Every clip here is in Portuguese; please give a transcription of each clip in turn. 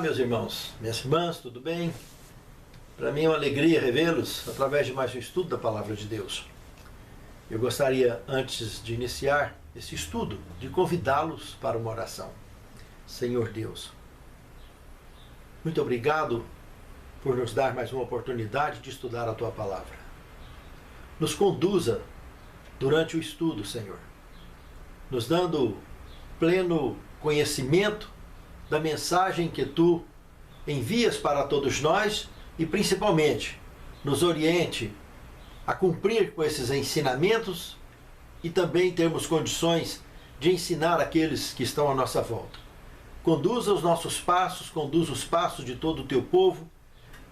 Olá, meus irmãos, minhas irmãs, tudo bem? Para mim é uma alegria revê-los através de mais um estudo da Palavra de Deus. Eu gostaria, antes de iniciar esse estudo, de convidá-los para uma oração. Senhor Deus, muito obrigado por nos dar mais uma oportunidade de estudar a Tua Palavra. Nos conduza durante o estudo, Senhor, nos dando pleno conhecimento da mensagem que Tu envias para todos nós e, principalmente, nos oriente a cumprir com esses ensinamentos e também termos condições de ensinar aqueles que estão à nossa volta. Conduza os nossos passos, conduza os passos de todo o Teu povo,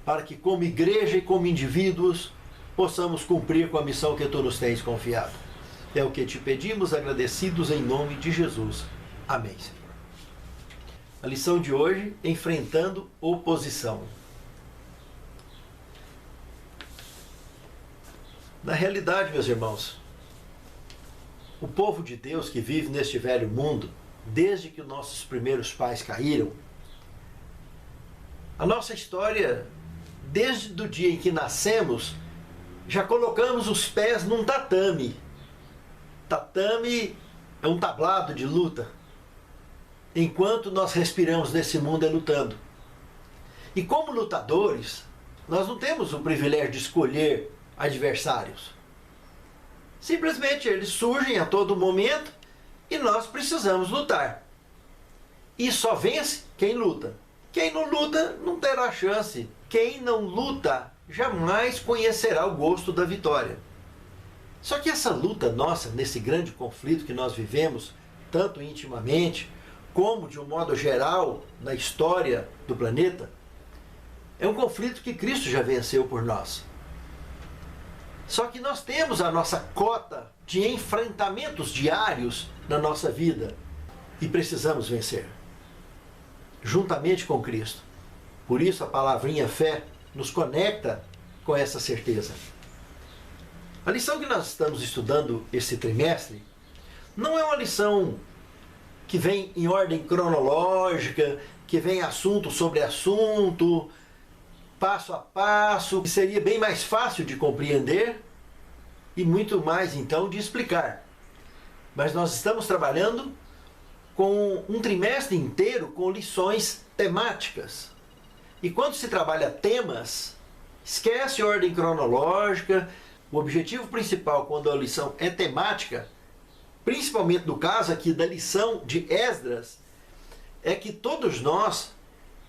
para que como igreja e como indivíduos possamos cumprir com a missão que Tu nos tens confiado. É o que te pedimos, agradecidos em nome de Jesus. Amém, Senhor. A lição de hoje, enfrentando oposição. Na realidade, meus irmãos, o povo de Deus que vive neste velho mundo, desde que os nossos primeiros pais caíram, a nossa história, desde o dia em que nascemos, já colocamos os pés num tatame. Tatame é um tablado de luta. Enquanto nós respiramos nesse mundo é lutando. E como lutadores, nós não temos o privilégio de escolher adversários. Simplesmente eles surgem a todo momento e nós precisamos lutar. E só vence quem luta. Quem não luta não terá chance. Quem não luta jamais conhecerá o gosto da vitória. Só que essa luta nossa, nesse grande conflito que nós vivemos, tanto intimamente, como de um modo geral na história do planeta, é um conflito que Cristo já venceu por nós. Só que nós temos a nossa cota de enfrentamentos diários na nossa vida e precisamos vencer, juntamente com Cristo. Por isso a palavrinha fé nos conecta com essa certeza. A lição que nós estamos estudando esse trimestre não é uma lição que vem em ordem cronológica, que vem assunto sobre assunto, passo a passo, que seria bem mais fácil de compreender e muito mais, então, de explicar. Mas nós estamos trabalhando com um trimestre inteiro com lições temáticas. E quando se trabalha temas, esquece ordem cronológica. O objetivo principal, quando a lição é temática, principalmente no caso aqui da lição de Esdras, é que todos nós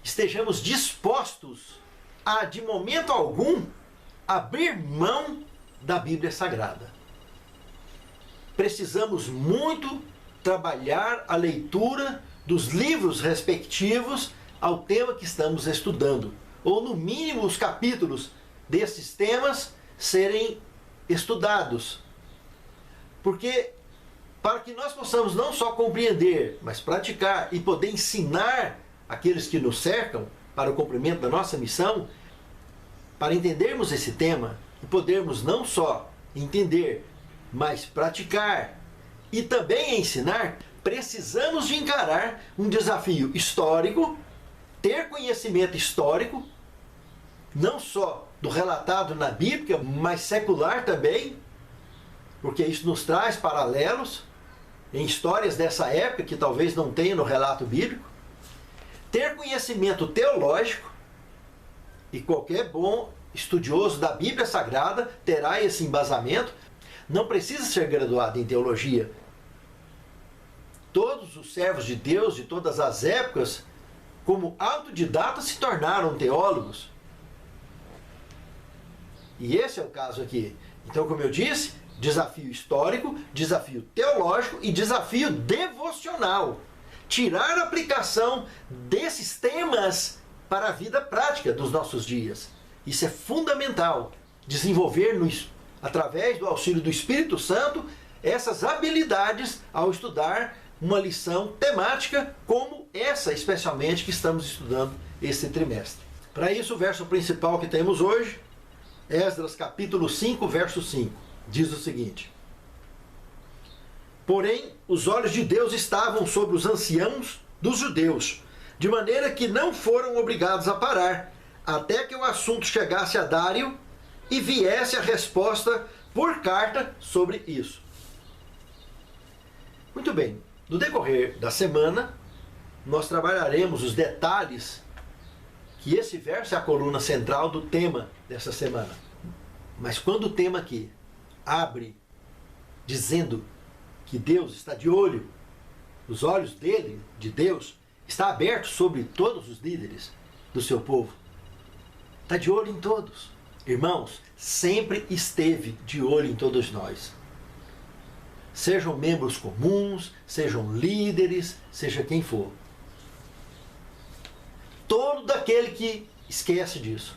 estejamos dispostos a, de momento algum, abrir mão da Bíblia Sagrada. Precisamos muito trabalhar a leitura dos livros respectivos ao tema que estamos estudando, ou no mínimo os capítulos desses temas serem estudados. Porque para que nós possamos não só compreender, mas praticar e poder ensinar aqueles que nos cercam para o cumprimento da nossa missão, para entendermos esse tema e podermos não só entender, mas praticar e também ensinar, precisamos de encarar um desafio histórico, ter conhecimento histórico, não só do relatado na Bíblia, mas secular também, porque isso nos traz paralelos em histórias dessa época que talvez não tenha no relato bíblico, ter conhecimento teológico, e qualquer bom estudioso da Bíblia Sagrada terá esse embasamento, não precisa ser graduado em teologia. Todos os servos de Deus de todas as épocas, como autodidatas, se tornaram teólogos. E esse é o caso aqui. Então, como eu disse, desafio histórico, desafio teológico e desafio devocional. Tirar a aplicação desses temas para a vida prática dos nossos dias. Isso é fundamental. Desenvolver, através do auxílio do Espírito Santo, essas habilidades ao estudar uma lição temática como essa, especialmente, que estamos estudando esse trimestre. Para isso, o verso principal que temos hoje, Esdras capítulo 5, verso 5, diz o seguinte: Porém, os olhos de Deus estavam sobre os anciãos dos judeus, de maneira que não foram obrigados a parar, até que o assunto chegasse a Dário e viesse a resposta por carta sobre isso. Muito bem, no decorrer da semana, nós trabalharemos os detalhes, que esse verso é a coluna central do tema dessa semana. Mas quando o tema aqui abre dizendo que Deus está de olho, os olhos dele, de Deus, está aberto sobre todos os líderes do seu povo. Está de olho em todos. Irmãos, sempre esteve de olho em todos nós. Sejam membros comuns, sejam líderes, seja quem for. Todo aquele que esquece disso,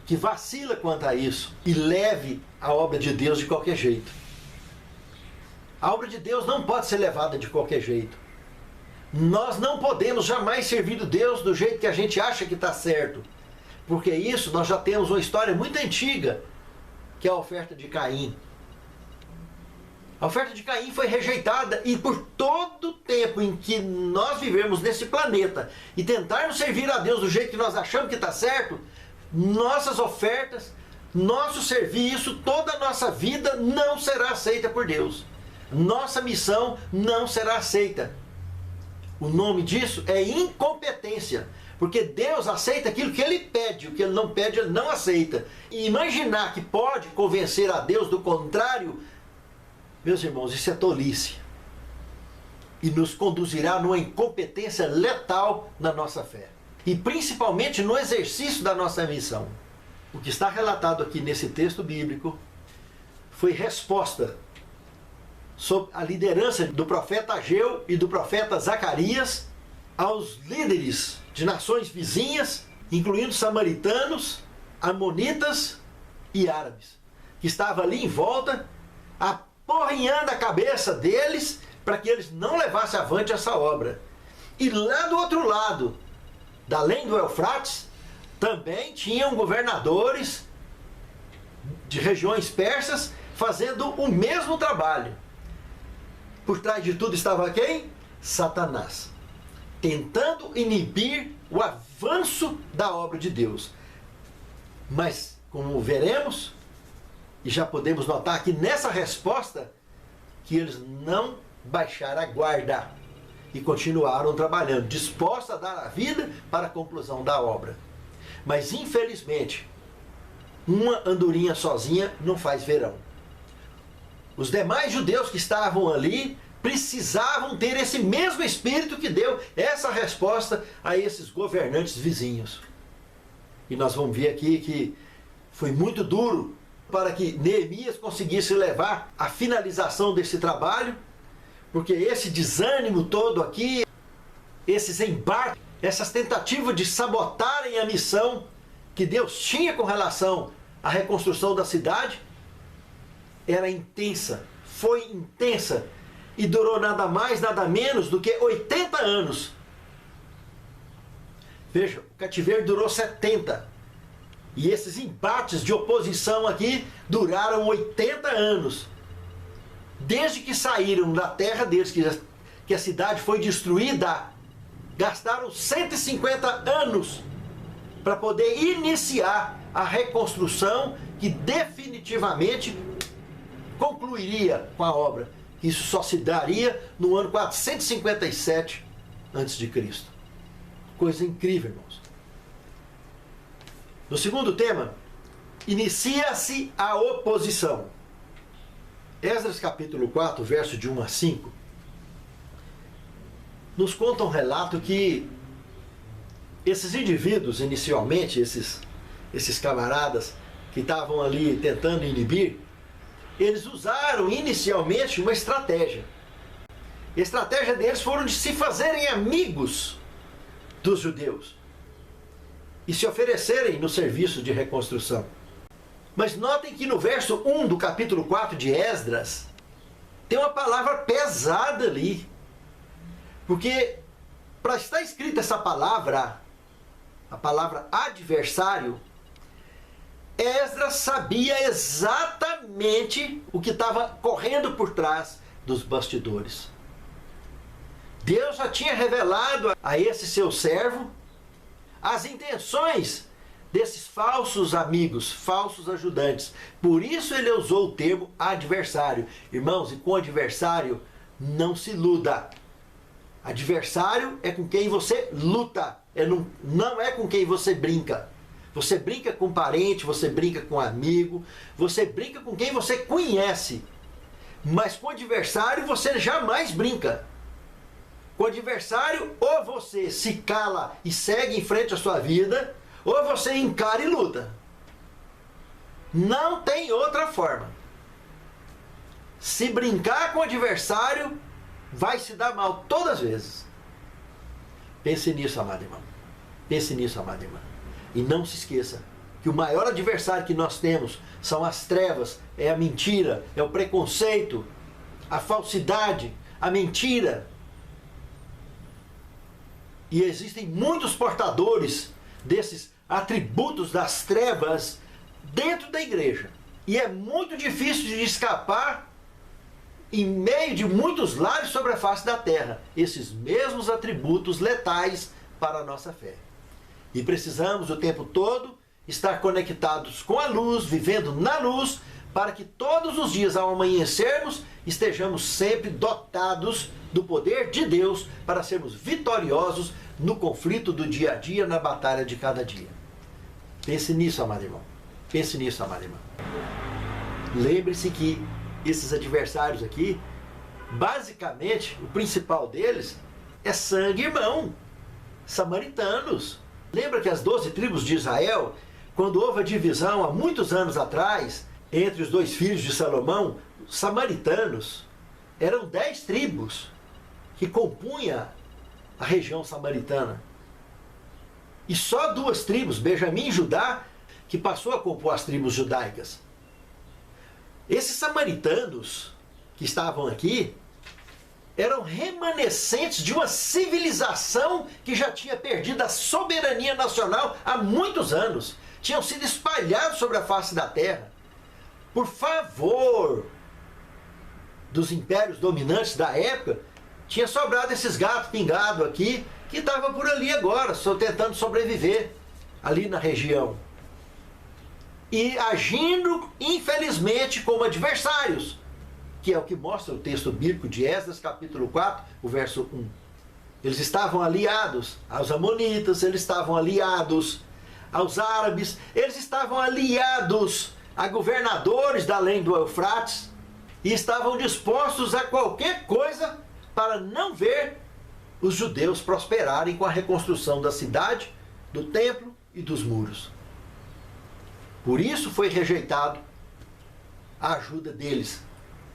que vacila quanto a isso e leve a obra de Deus de qualquer jeito. A obra de Deus não pode ser levada de qualquer jeito. Nós não podemos jamais servir a Deus do jeito que a gente acha que está certo. Porque isso nós já temos uma história muito antiga, que é a oferta de Caim. A oferta de Caim foi rejeitada e por todo o tempo em que nós vivemos nesse planeta e tentarmos servir a Deus do jeito que nós achamos que está certo, nossas ofertas, nosso serviço, toda a nossa vida não será aceita por Deus. Nossa missão não será aceita. O nome disso é incompetência, porque Deus aceita aquilo que Ele pede, o que Ele não pede, Ele não aceita. E imaginar que pode convencer a Deus do contrário, meus irmãos, isso é tolice. E nos conduzirá numa incompetência letal na nossa fé. E principalmente no exercício da nossa missão. O que está relatado aqui nesse texto bíblico foi resposta sob a liderança do profeta Ageu e do profeta Zacarias aos líderes de nações vizinhas, incluindo samaritanos, amonitas e árabes, que estavam ali em volta, aporrinhando a cabeça deles para que eles não levassem avante essa obra. E lá do outro lado, da além do Eufrates, também tinham governadores de regiões persas fazendo o mesmo trabalho. Por trás de tudo estava quem? Satanás, tentando inibir o avanço da obra de Deus. Mas, como veremos, e já podemos notar aqui nessa resposta, que eles não baixaram a guarda e continuaram trabalhando, dispostos a dar a vida para a conclusão da obra. Mas, infelizmente, uma andorinha sozinha não faz verão. Os demais judeus que estavam ali precisavam ter esse mesmo espírito que deu essa resposta a esses governantes vizinhos. E nós vamos ver aqui que foi muito duro para que Neemias conseguisse levar a finalização desse trabalho, porque esse desânimo todo aqui, esses embarques, essas tentativas de sabotarem a missão que Deus tinha com relação à reconstrução da cidade, era intensa, foi intensa e durou nada mais, nada menos do que 80 anos. Veja, o cativeiro durou 70. E esses embates de oposição aqui duraram 80 anos. Desde que saíram da terra deles, que a cidade foi destruída, gastaram 150 anos para poder iniciar a reconstrução que definitivamente concluiria com a obra. Isso só se daria no ano 457 a.C. Coisa incrível, irmãos. No segundo tema, inicia-se a oposição. Esdras capítulo 4, verso de 1 a 5, nos conta um relato que esses indivíduos, inicialmente, esses camaradas que estavam ali tentando inibir, eles usaram inicialmente uma estratégia. A estratégia deles foram de se fazerem amigos dos judeus e se oferecerem no serviço de reconstrução. Mas notem que no verso 1 do capítulo 4 de Esdras, tem uma palavra pesada ali. Porque para estar escrita essa palavra, a palavra adversário, Esdras sabia exatamente o que estava correndo por trás dos bastidores. Deus já tinha revelado a esse seu servo as intenções desses falsos amigos, falsos ajudantes. Por isso ele usou o termo adversário. Irmãos, e com adversário não se iluda. Adversário é com quem você luta, não é com quem você brinca. Você brinca com parente, você brinca com amigo, você brinca com quem você conhece. Mas com adversário você jamais brinca. Com adversário, ou você se cala e segue em frente à sua vida, ou você encara e luta. Não tem outra forma. Se brincar com o adversário, vai se dar mal todas as vezes. Pense nisso, amado irmão. Pense nisso, amada irmã. E não se esqueça que o maior adversário que nós temos são as trevas, é a mentira, é o preconceito, a falsidade, a mentira. E existem muitos portadores desses atributos das trevas dentro da igreja. E é muito difícil de escapar em meio de muitos lares sobre a face da terra. Esses mesmos atributos letais para a nossa fé. E precisamos o tempo todo estar conectados com a luz, vivendo na luz, para que todos os dias ao amanhecermos estejamos sempre dotados do poder de Deus para sermos vitoriosos no conflito do dia a dia, na batalha de cada dia. Pense nisso, amado irmão. Pense nisso, amada irmã. Lembre-se que esses adversários aqui, basicamente, o principal deles é sangue irmão, samaritanos. Lembra que as 12 tribos de Israel, quando houve a divisão há muitos anos atrás, entre os 2 filhos de Salomão, os samaritanos, eram 10 tribos que compunham a região samaritana. E só 2 tribos, Benjamim e Judá, que passou a compor as tribos judaicas. Esses samaritanos que estavam aqui eram remanescentes de uma civilização que já tinha perdido a soberania nacional há muitos anos. Tinham sido espalhados sobre a face da terra. Por favor dos impérios dominantes da época, tinha sobrado esses gatos pingados aqui, que estavam por ali agora, só tentando sobreviver ali na região. E agindo, infelizmente, como adversários, que é o que mostra o texto bíblico de Esdras, capítulo 4, o verso 1. Eles estavam aliados aos amonitas, eles estavam aliados aos árabes, eles estavam aliados a governadores da além do Eufrates, e estavam dispostos a qualquer coisa para não ver os judeus prosperarem com a reconstrução da cidade, do templo e dos muros. Por isso foi rejeitado a ajuda deles,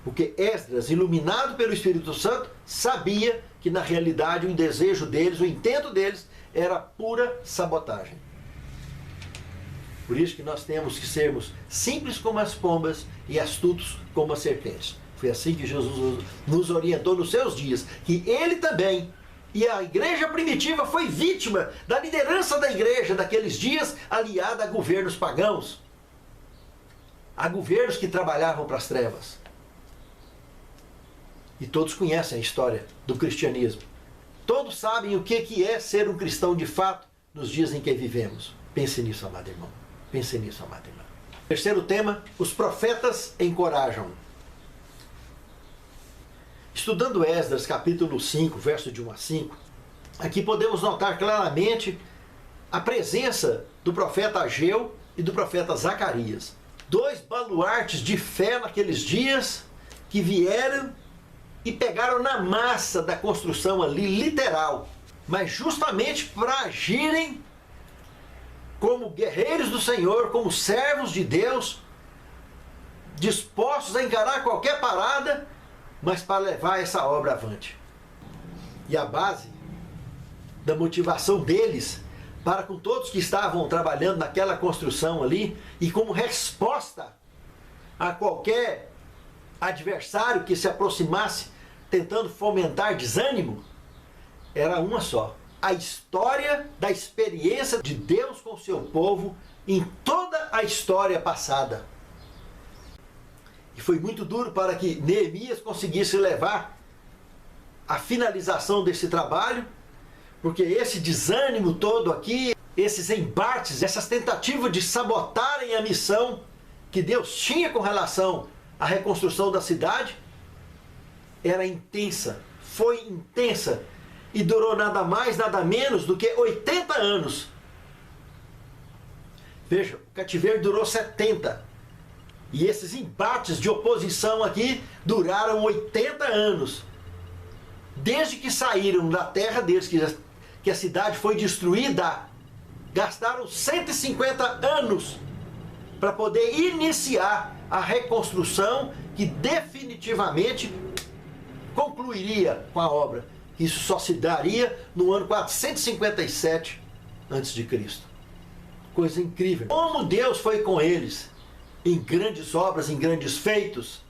porque Esdras, iluminado pelo Espírito Santo, sabia que na realidade o desejo deles, o intento deles, era pura sabotagem. Por isso que nós temos que sermos simples como as pombas e astutos como as serpentes. Foi assim que Jesus nos orientou nos seus dias, que ele também, e a igreja primitiva foi vítima da liderança da igreja daqueles dias, aliada a governos pagãos, a governos que trabalhavam para as trevas. E todos conhecem a história do cristianismo. Todos sabem o que é ser um cristão de fato nos dias em que vivemos. Pense nisso, amado irmão. Pense nisso, amada irmã. Terceiro tema, os profetas encorajam. Estudando Esdras, capítulo 5, verso de 1 a 5, aqui podemos notar claramente a presença do profeta Ageu e do profeta Zacarias. 2 baluartes de fé naqueles dias que vieram e pegaram na massa da construção ali, literal, mas justamente para agirem como guerreiros do Senhor, como servos de Deus, dispostos a encarar qualquer parada, mas para levar essa obra avante. E a base da motivação deles para com todos que estavam trabalhando naquela construção ali, e como resposta a qualquer adversário que se aproximasse tentando fomentar desânimo, era uma só: a história da experiência de Deus com o seu povo em toda a história passada. E foi muito duro para que Neemias conseguisse levar a finalização desse trabalho, porque esse desânimo todo aqui, esses embates, essas tentativas de sabotarem a missão que Deus tinha com relação à reconstrução da cidade, era intensa, foi intensa e durou nada mais, nada menos do que 80 anos. Veja, o cativeiro durou 70. E esses embates de oposição aqui duraram 80 anos. Desde que saíram da terra deles, que a cidade foi destruída, gastaram 150 anos para poder iniciar a reconstrução que definitivamente concluiria com a obra. Isso só se daria no ano 457 a.C. Coisa incrível. Como Deus foi com eles em grandes obras, em grandes feitos,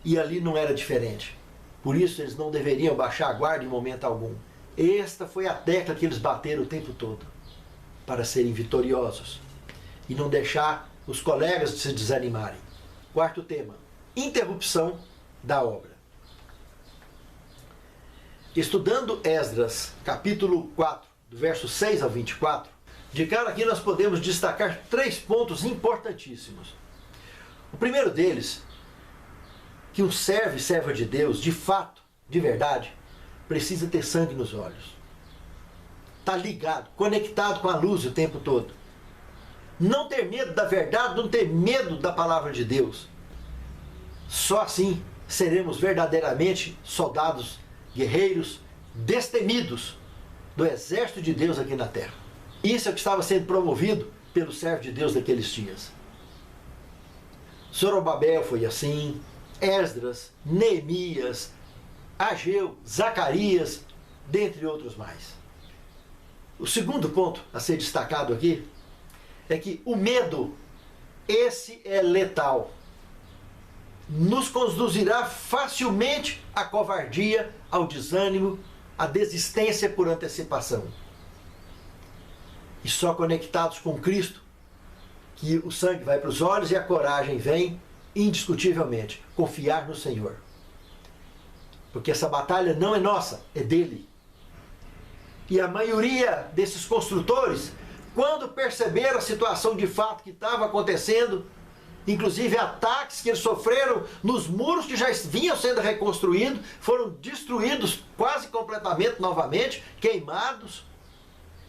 e ali não era diferente. Por isso eles não deveriam baixar a guarda em momento algum. Esta foi a tecla que eles bateram o tempo todo, para serem vitoriosos e não deixar os colegas se desanimarem. Quarto tema: interrupção da obra. Estudando Esdras, capítulo 4, do verso 6 ao 24, de cara aqui nós podemos destacar 3 pontos importantíssimos. O primeiro deles, que um serva de Deus, de fato, de verdade, precisa ter sangue nos olhos. Está ligado, conectado com a luz o tempo todo. Não ter medo da verdade, não ter medo da palavra de Deus. Só assim seremos verdadeiramente soldados, guerreiros, destemidos do exército de Deus aqui na terra. Isso é o que estava sendo promovido pelo servo de Deus daqueles dias. Zorobabel foi assim, Esdras, Neemias, Ageu, Zacarias, dentre outros mais. O segundo ponto a ser destacado aqui é que o medo, esse é letal. Nos conduzirá facilmente à covardia, ao desânimo, à desistência por antecipação. E só conectados com Cristo, que o sangue vai para os olhos e a coragem vem, indiscutivelmente, confiar no Senhor. Porque essa batalha não é nossa, é dele. E a maioria desses construtores, quando perceberam a situação de fato que estava acontecendo, inclusive ataques que eles sofreram nos muros que já vinham sendo reconstruídos, foram destruídos quase completamente novamente, queimados.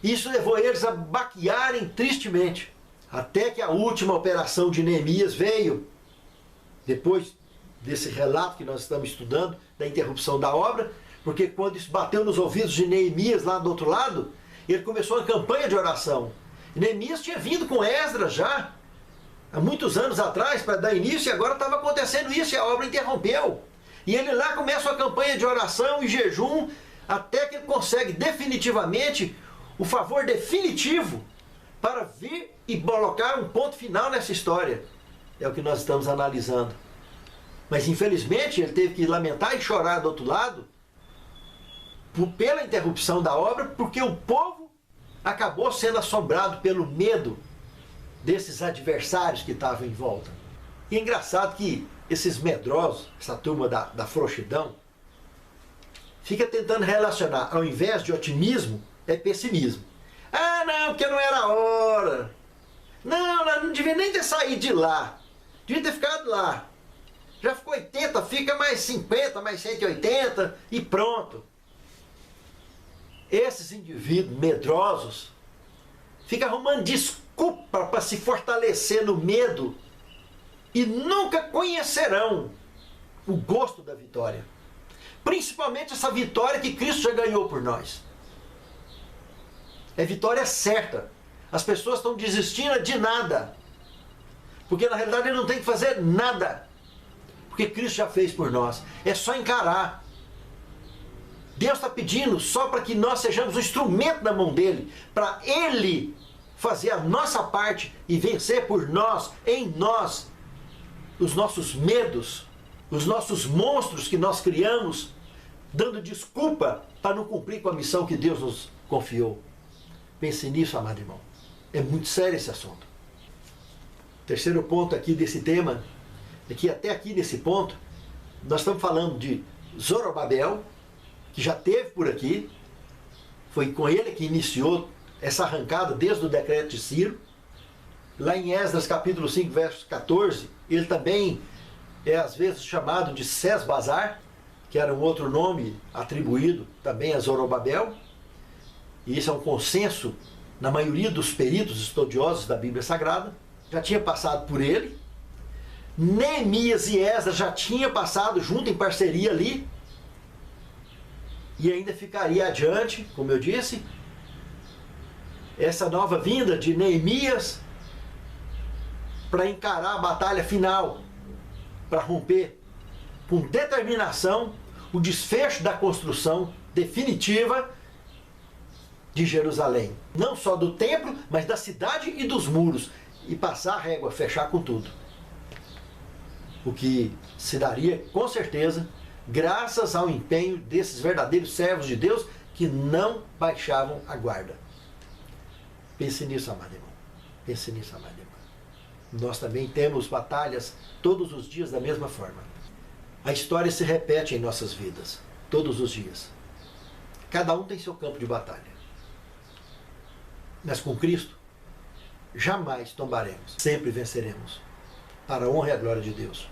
Isso levou eles a baquearem tristemente. Até que a última operação de Neemias veio, depois desse relato que nós estamos estudando, da interrupção da obra, porque quando isso bateu nos ouvidos de Neemias lá do outro lado, ele começou uma campanha de oração. E Neemias tinha vindo com Esdras já, há muitos anos atrás, para dar início, e agora estava acontecendo isso, e a obra interrompeu. E ele lá começa uma campanha de oração e jejum, até que ele consegue definitivamente o favor definitivo para vir e colocar um ponto final nessa história. É o que nós estamos analisando. Mas infelizmente ele teve que lamentar e chorar do outro lado pela interrupção da obra, porque o povo acabou sendo assombrado pelo medo desses adversários que estavam em volta. E é engraçado que esses medrosos, essa turma da frouxidão, fica tentando relacionar, ao invés de otimismo, é pessimismo. Ah, não, porque não era a hora. Não devia nem ter saído de lá. Devia ter ficado lá. Já ficou 80, fica mais 50, mais 180 e pronto. Esses indivíduos medrosos ficam arrumando desculpa para se fortalecer no medo e nunca conhecerão o gosto da vitória. Principalmente essa vitória que Cristo já ganhou por nós. É vitória certa. As pessoas estão desistindo de nada. Porque na realidade ele não tem que fazer nada. Porque Cristo já fez por nós. É só encarar. Deus está pedindo só para que nós sejamos o instrumento na mão dele. Para ele fazer a nossa parte e vencer por nós, em nós, os nossos medos, os nossos monstros que nós criamos, dando desculpa para não cumprir com a missão que Deus nos confiou. Pense nisso, amado irmão. É muito sério esse assunto. Terceiro ponto aqui desse tema é que até aqui nesse ponto nós estamos falando de Zorobabel, que já teve por aqui. Foi com ele que iniciou essa arrancada desde o decreto de Ciro. Lá em Esdras capítulo 5, verso 14, ele também é às vezes chamado de Sesbazar, que era um outro nome atribuído também a Zorobabel. E isso é um consenso na maioria dos peritos estudiosos da Bíblia Sagrada. Já tinha passado por ele. Neemias e Esdras já tinha passado junto em parceria ali. E ainda ficaria adiante, como eu disse, essa nova vinda de Neemias para encarar a batalha final, para romper com determinação o desfecho da construção definitiva de Jerusalém. Não só do templo, mas da cidade e dos muros. E passar a régua, fechar com tudo. O que se daria, com certeza, graças ao empenho desses verdadeiros servos de Deus que não baixavam a guarda. Pense nisso, amado irmão. Pense nisso, amado irmão. Nós também temos batalhas todos os dias da mesma forma. A história se repete em nossas vidas, todos os dias. Cada um tem seu campo de batalha. Mas com Cristo, jamais tombaremos, sempre venceremos, para a honra e a glória de Deus.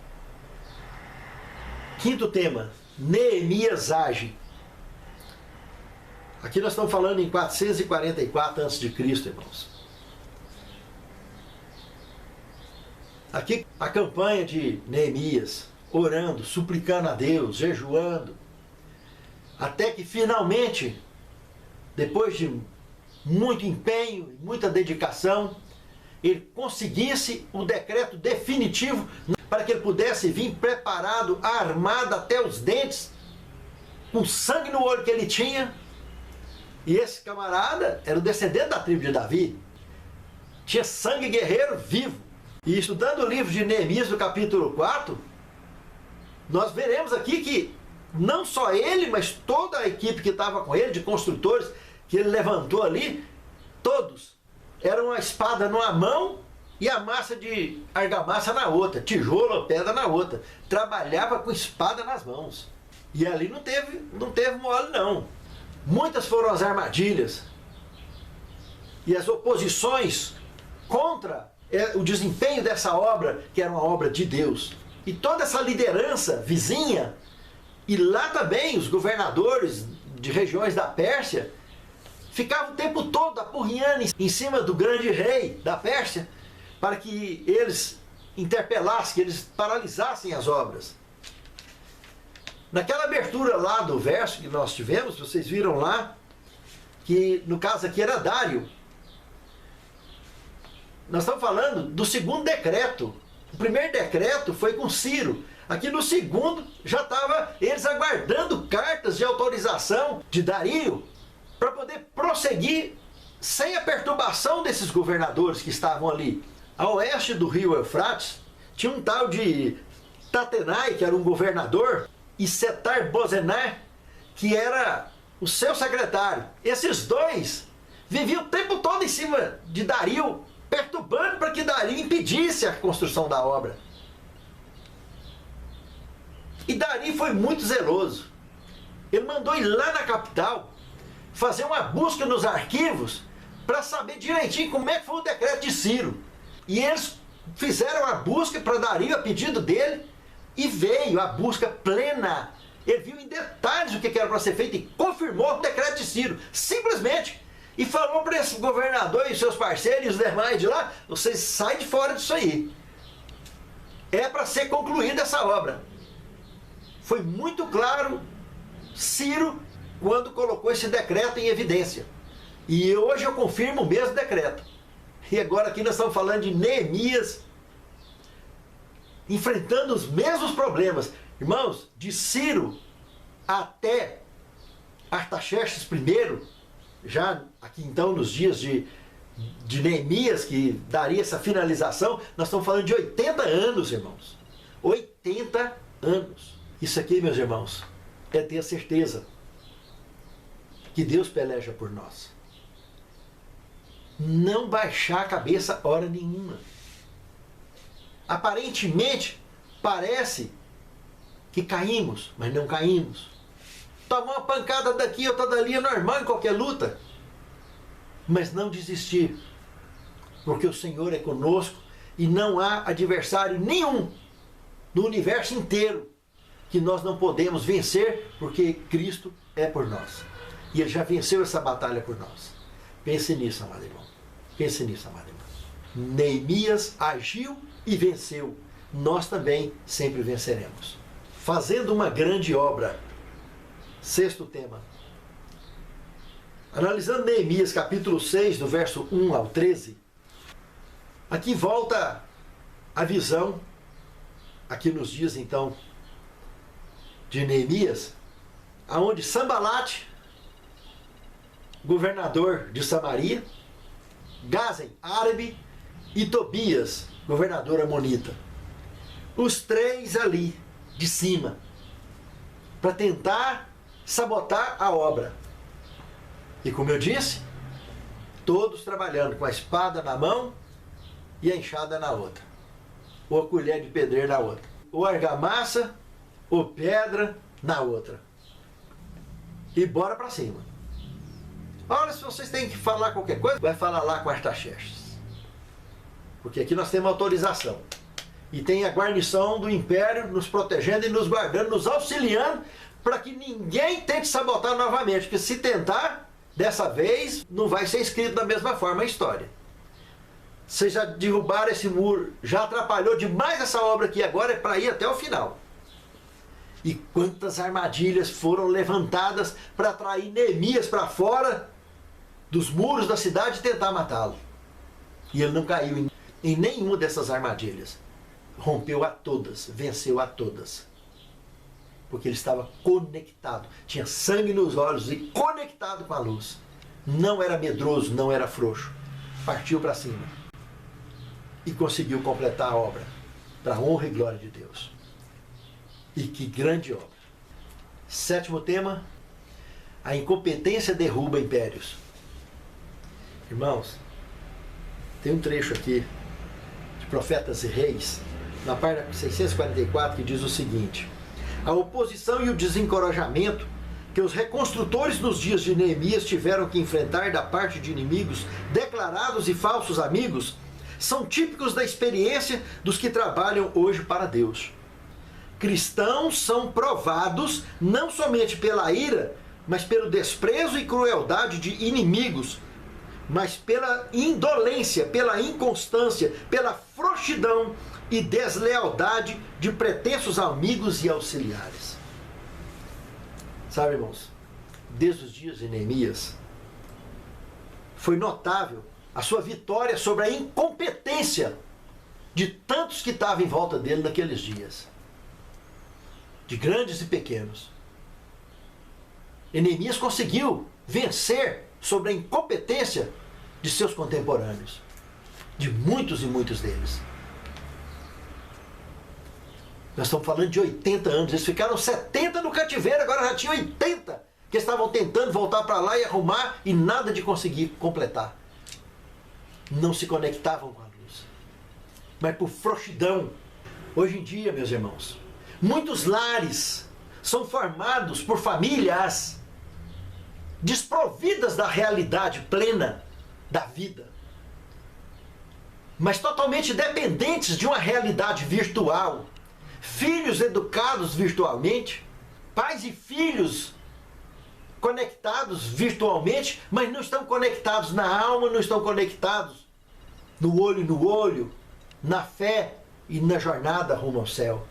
Quinto tema, Neemias age. Aqui nós estamos falando em 444 a.C., irmãos. Aqui a campanha de Neemias, orando, suplicando a Deus, jejuando, até que finalmente, depois de muito empenho, muita dedicação, ele conseguisse o decreto definitivo para que ele pudesse vir preparado, armado até os dentes, com sangue no olho que ele tinha. E esse camarada era o descendente da tribo de Davi. Tinha sangue guerreiro vivo. E estudando o livro de Neemias, no capítulo 4, nós veremos aqui que não só ele, mas toda a equipe que estava com ele, de construtores, que ele levantou ali, todos eram uma espada numa mão e a massa de argamassa na outra, tijolo ou pedra na outra. Trabalhava com espada nas mãos. E ali não teve mole não. Muitas foram as armadilhas e as oposições contra o desempenho dessa obra, que era uma obra de Deus. E toda essa liderança vizinha, e lá também os governadores de regiões da Pérsia, ficavam o tempo todo apurrinhando em cima do grande rei da Pérsia, para que eles interpelassem, que eles paralisassem as obras. Naquela abertura lá do verso que nós tivemos, vocês viram lá, que no caso aqui era Dário. Nós estamos falando do segundo decreto. O primeiro decreto foi com Ciro. Aqui no segundo já estava eles aguardando cartas de autorização de Dario para poder prosseguir sem a perturbação desses governadores que estavam ali. A oeste do rio Eufrates tinha um tal de Tatenai, que era um governador, e Setar-Bozenar, que era o seu secretário. Esses dois viviam o tempo todo em cima de Dario, perturbando para que Dario impedisse a construção da obra. E Dario foi muito zeloso. Ele mandou ir lá na capital, fazer uma busca nos arquivos, para saber direitinho como é que foi o decreto de Ciro. E eles fizeram a busca para Dario, a pedido dele, e veio a busca plena. Ele viu em detalhes o que era para ser feito e confirmou o decreto de Ciro, simplesmente. E falou para esse governador e seus parceiros e os demais de lá: vocês saem de fora disso aí. É para ser concluída essa obra. Foi muito claro Ciro quando colocou esse decreto em evidência. E hoje eu confirmo o mesmo decreto. E agora aqui nós estamos falando de Neemias enfrentando os mesmos problemas. Irmãos, de Ciro até Artaxerxes I, já aqui então nos dias de Neemias, que daria essa finalização, nós estamos falando de 80 anos, irmãos. 80 anos. Isso aqui, meus irmãos, é ter a certeza que Deus peleja por nós. Não baixar a cabeça hora nenhuma. Aparentemente, parece que caímos, mas não caímos. Tomar uma pancada daqui, outra dali é normal em qualquer luta. Mas não desistir, porque o Senhor é conosco e não há adversário nenhum no universo inteiro que nós não podemos vencer, porque Cristo é por nós. E Ele já venceu essa batalha por nós. Pense nisso, amado irmão. Pense nisso, amado irmão. Neemias agiu e venceu. Nós também sempre venceremos. Fazendo uma grande obra. Sexto tema. Analisando Neemias capítulo 6, do verso 1 ao 13, aqui volta a visão, aqui nos dias então, de Neemias, aonde Sambalate, governador de Samaria, Gásem, árabe, e Tobias, governador amonita. Os três ali, de cima, para tentar sabotar a obra. E como eu disse, todos trabalhando com a espada na mão e a enxada na outra. Ou a colher de pedreiro na outra. Ou argamassa, ou pedra na outra. E bora para cima. Olha, se vocês têm que falar qualquer coisa, vai falar lá com Artaxerxes. Porque aqui nós temos autorização. E tem a guarnição do império nos protegendo e nos guardando, nos auxiliando, para que ninguém tente sabotar novamente. Porque se tentar, dessa vez, não vai ser escrito da mesma forma a história. Vocês já derrubaram esse muro, já atrapalhou demais essa obra aqui, agora é para ir até o final. E quantas armadilhas foram levantadas para atrair Neemias para fora dos muros da cidade e tentar matá-lo. E ele não caiu em nenhuma dessas armadilhas. Rompeu a todas, venceu a todas. Porque ele estava conectado, tinha sangue nos olhos e conectado com a luz. Não era medroso, não era frouxo. Partiu para cima. E conseguiu completar a obra, para a honra e glória de Deus. E que grande obra. Sétimo tema, a incompetência derruba impérios. Irmãos, tem um trecho aqui de Profetas e Reis, na página 644, que diz o seguinte: a oposição e o desencorajamento que os reconstrutores nos dias de Neemias tiveram que enfrentar da parte de inimigos declarados e falsos amigos são típicos da experiência dos que trabalham hoje para Deus. Cristãos são provados não somente pela ira, mas pelo desprezo e crueldade de inimigos, mas pela indolência, pela inconstância, pela frouxidão e deslealdade de pretensos amigos e auxiliares. Sabe, irmãos, desde os dias de Neemias, foi notável a sua vitória sobre a incompetência de tantos que estavam em volta dele naqueles dias. De grandes e pequenos. E Neemias conseguiu vencer sobre a incompetência de seus contemporâneos. De muitos e muitos deles. Nós estamos falando de 80 anos. Eles ficaram 70 no cativeiro, agora já tinha 80 que estavam tentando voltar para lá e arrumar e nada de conseguir completar. Não se conectavam com a luz. Mas por frouxidão. Hoje em dia, meus irmãos, muitos lares são formados por famílias desprovidas da realidade plena da vida, mas totalmente dependentes de uma realidade virtual. Filhos educados virtualmente, pais e filhos conectados virtualmente, mas não estão conectados na alma, não estão conectados no olho, na fé e na jornada rumo ao céu.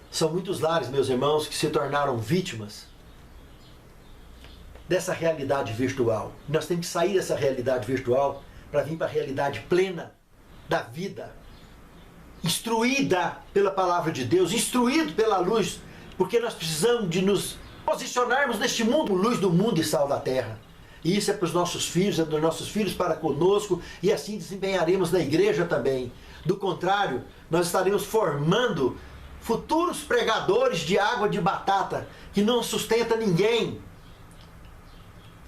São muitos lares, meus irmãos, que se tornaram vítimas dessa realidade virtual. Nós temos que sair dessa realidade virtual para vir para a realidade plena da vida, instruída pela palavra de Deus, instruído pela luz, porque nós precisamos de nos posicionarmos neste mundo, luz do mundo e sal da terra. E isso é para os nossos filhos, é dos nossos filhos para conosco, e assim desempenharemos na igreja também. Do contrário, nós estaremos formando futuros pregadores de água de batata, que não sustenta ninguém.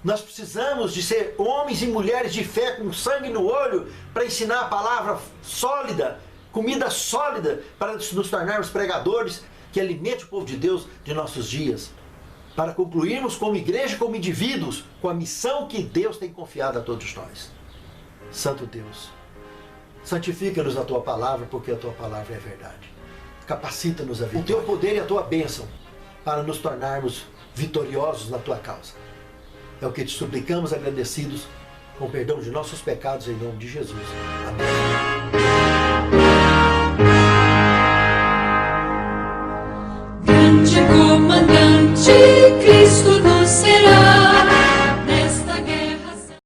Nós precisamos de ser homens e mulheres de fé com sangue no olho para ensinar a palavra sólida, comida sólida, para nos tornarmos pregadores que alimente o povo de Deus de nossos dias. para concluirmos como igreja, como indivíduos, com a missão que Deus tem confiado a todos nós. Santo Deus, santifica-nos na Tua palavra, porque a Tua palavra é verdade. Capacita-nos a viver o Teu poder e a Tua bênção para nos tornarmos vitoriosos na Tua causa. É o que te suplicamos, agradecidos, com perdão de nossos pecados, em nome de Jesus. Amém. Grande comandante